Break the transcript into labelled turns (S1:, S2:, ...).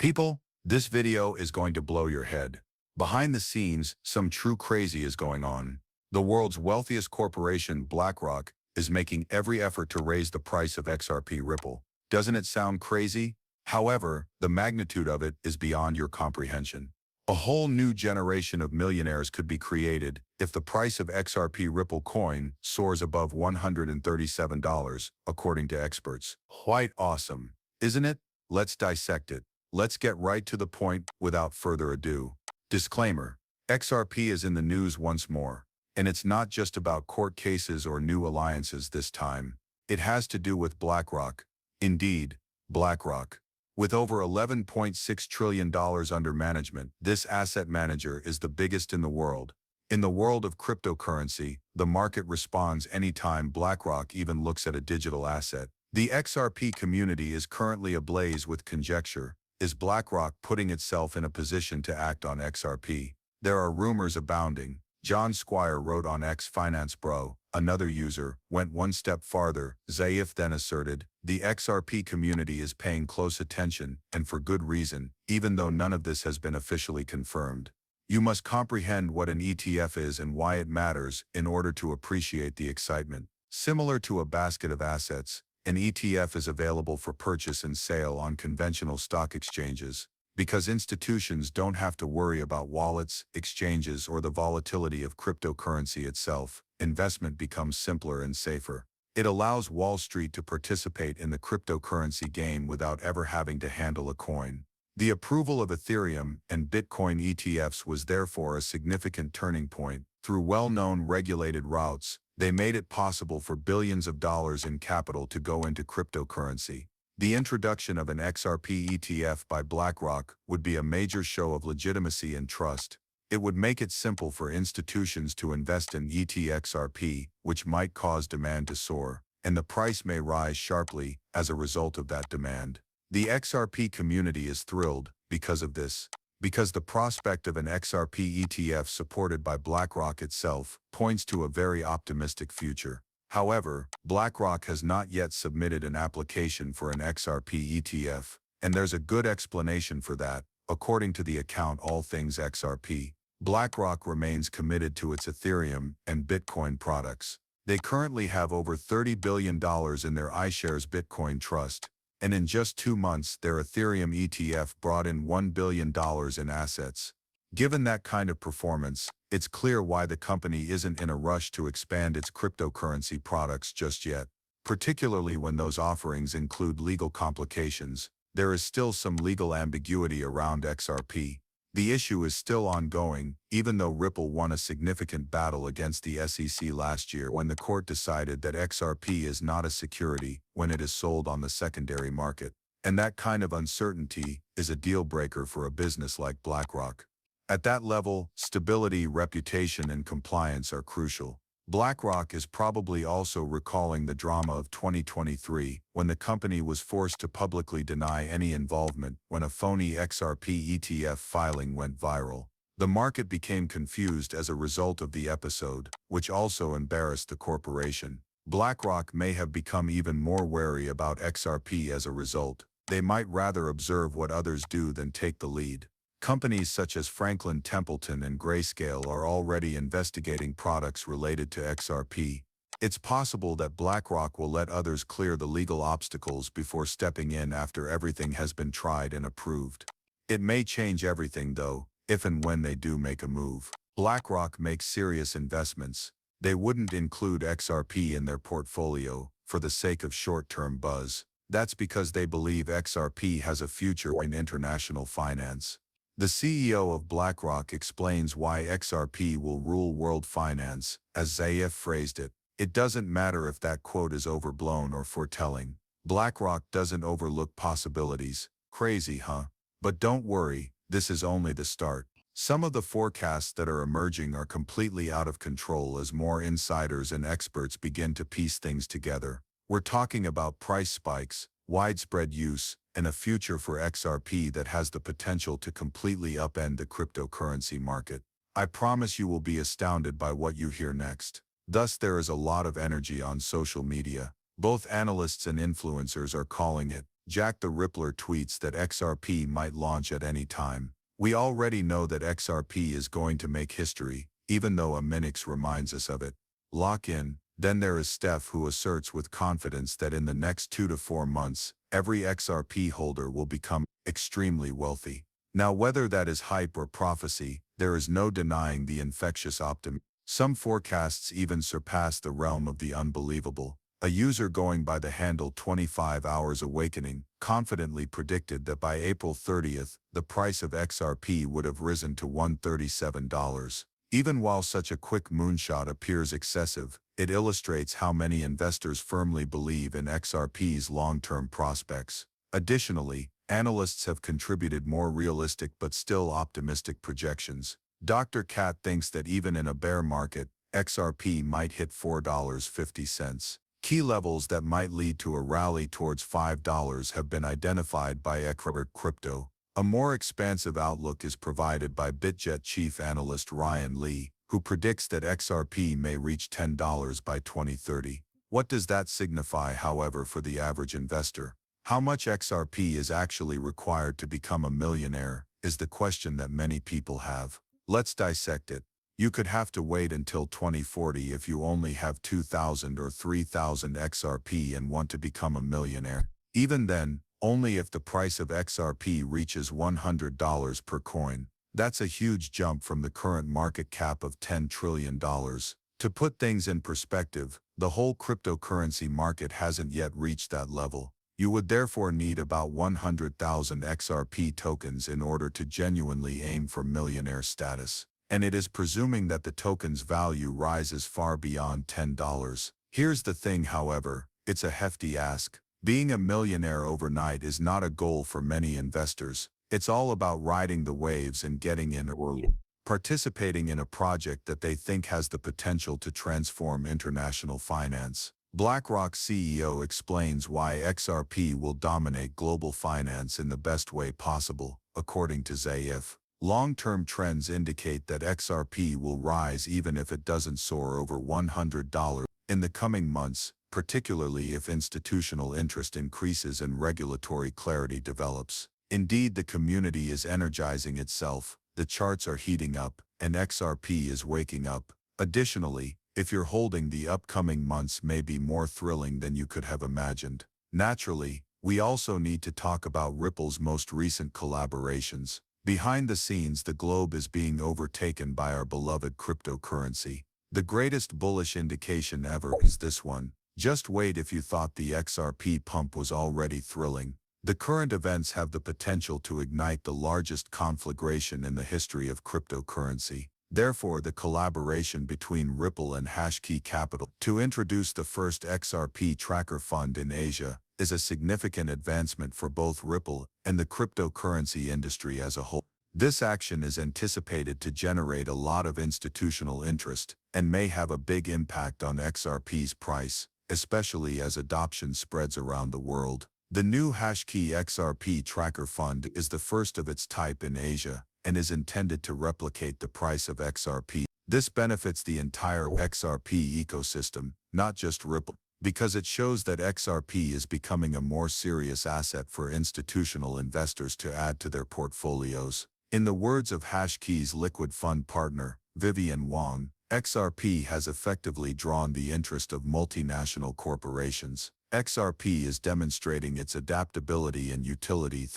S1: People, this video is going to blow your head. Behind the scenes, some true crazy is going on. The world's wealthiest corporation, Blackrock, is making every effort to raise the price of XRP Ripple. Doesn't it sound crazy? However, the magnitude of it is beyond your comprehension. A whole new generation of millionaires could be created if the price of XRP Ripple coin soars above $137, according to experts. Quite awesome, isn't it? Let's dissect it. Let's get right to the point without further ado. Disclaimer: XRP is in the news once more, and it's not just about court cases or new alliances this time. It has to do with BlackRock. Indeed, BlackRock. With over $11.6 trillion under management, this asset manager is the biggest in the world. In the world of cryptocurrency, the market responds anytime BlackRock even looks at a digital asset. The XRP community is currently ablaze with conjecture. Is BlackRock putting itself in a position to act on XRP? There are rumors abounding. John Squire wrote on X Finance Bro. Another user went one step farther. Zaif then asserted, the XRP community is paying close attention, and for good reason, even though none of this has been officially confirmed. You must comprehend what an ETF is and why it matters in order to appreciate the excitement. Similar to a basket of assets, an ETF is available for purchase and sale on conventional stock exchanges. Because institutions don't have to worry about wallets, exchanges, or the volatility of cryptocurrency itself, investment becomes simpler and safer. It allows Wall Street to participate in the cryptocurrency game without ever having to handle a coin. The approval of Ethereum and Bitcoin ETFs was therefore a significant turning point. Through well-known regulated routes, they made it possible for billions of dollars in capital to go into cryptocurrency. The introduction of an XRP ETF by BlackRock would be a major show of legitimacy and trust. It would make it simple for institutions to invest in ETXRP, which might cause demand to soar, and the price may rise sharply as a result of that demand. The XRP community is thrilled because of this, because the prospect of an XRP ETF supported by BlackRock itself points to a very optimistic future. However, BlackRock has not yet submitted an application for an XRP ETF, and there's a good explanation for that. According to the account All Things XRP, BlackRock remains committed to its Ethereum and Bitcoin products. They currently have over $30 billion in their iShares Bitcoin Trust, and in just 2 months their Ethereum ETF brought in $1 billion in assets. Given that kind of performance, it's clear why the company isn't in a rush to expand its cryptocurrency products just yet. Particularly when those offerings include legal complications, there is still some legal ambiguity around XRP. The issue is still ongoing, even though Ripple won a significant battle against the SEC last year when the court decided that XRP is not a security when it is sold on the secondary market. And that kind of uncertainty is a deal breaker for a business like BlackRock. At that level, stability, reputation, and compliance are crucial. BlackRock is probably also recalling the drama of 2023, when the company was forced to publicly deny any involvement when a phony XRP ETF filing went viral. The market became confused as a result of the episode, which also embarrassed the corporation. BlackRock may have become even more wary about XRP as a result. They might rather observe what others do than take the lead. Companies such as Franklin Templeton and Grayscale are already investigating products related to XRP. It's possible that BlackRock will let others clear the legal obstacles before stepping in after everything has been tried and approved. It may change everything, though, if and when they do make a move. BlackRock makes serious investments. They wouldn't include XRP in their portfolio for the sake of short-term buzz. That's because they believe XRP has a future in international finance. The CEO of BlackRock explains why XRP will rule world finance, as Zaif phrased it. It doesn't matter if that quote is overblown or foretelling. BlackRock doesn't overlook possibilities. Crazy, huh? But don't worry, this is only the start. Some of the forecasts that are emerging are completely out of control as more insiders and experts begin to piece things together. We're talking about price spikes, widespread use, and a future for XRP that has the potential to completely upend the cryptocurrency market. I promise you will be astounded by what you hear next. Thus, there is a lot of energy on social media. Both analysts and influencers are calling it. Jack the Rippler tweets that XRP might launch at any time. We already know that XRP is going to make history, even though a Minix reminds us of it. Lock in. Then there is Steph, who asserts with confidence that in the next 2 to 4 months, every XRP holder will become extremely wealthy. Now, whether that is hype or prophecy, there is no denying the infectious optimism. Some forecasts even surpass the realm of the unbelievable. A user going by the handle 25 Hours Awakening confidently predicted that by April 30th, the price of XRP would have risen to $137. Even while such a quick moonshot appears excessive, it illustrates how many investors firmly believe in XRP's long-term prospects. Additionally, analysts have contributed more realistic but still optimistic projections. Dr. Cat thinks that even in a bear market, XRP might hit $4.50. Key levels that might lead to a rally towards $5 have been identified by Expert Crypto. A more expansive outlook is provided by BitJet chief analyst Ryan Lee, who predicts that XRP may reach $10 by 2030. What does that signify, however, for the average investor? How much XRP is actually required to become a millionaire is the question that many people have. Let's dissect it. You could have to wait until 2040 if you only have 2,000 or 3,000 XRP and want to become a millionaire. Even then, only if the price of XRP reaches $100 per coin. That's a huge jump from the current market cap of $10 trillion. To put things in perspective, the whole cryptocurrency market hasn't yet reached that level. You would therefore need about 100,000 XRP tokens in order to genuinely aim for millionaire status. And it is presuming that the token's value rises far beyond $10. Here's the thing, however, it's a hefty ask. Being a millionaire overnight is not a goal for many investors. It's all about riding the waves and getting in early, participating in a project that they think has the potential to transform international finance. Blackrock CEO explains why XRP will dominate global finance in the best way possible, according to Zayif. Long-term trends indicate that XRP will rise even if it doesn't soar over $100 in the coming months, particularly if institutional interest increases and regulatory clarity develops. Indeed, the community is energizing itself, the charts are heating up, and XRP is waking up. Additionally, if you're holding, the upcoming months may be more thrilling than you could have imagined. Naturally, we also need to talk about Ripple's most recent collaborations. Behind the scenes, the globe is being overtaken by our beloved cryptocurrency. The greatest bullish indication ever is this one. Just wait if you thought the XRP pump was already thrilling. The current events have the potential to ignite the largest conflagration in the history of cryptocurrency. Therefore, the collaboration between Ripple and Hashkey Capital to introduce the first XRP tracker fund in Asia is a significant advancement for both Ripple and the cryptocurrency industry as a whole. This action is anticipated to generate a lot of institutional interest and may have a big impact on XRP's price, especially as adoption spreads around the world. The new Hashkey XRP tracker fund is the first of its type in Asia and is intended to replicate the price of XRP. This benefits the entire XRP ecosystem, not just Ripple, because it shows that XRP is becoming a more serious asset for institutional investors to add to their portfolios. In the words of Hashkey's liquid fund partner, Vivian Wang, XRP has effectively drawn the interest of multinational corporations. XRP is demonstrating its adaptability and utility through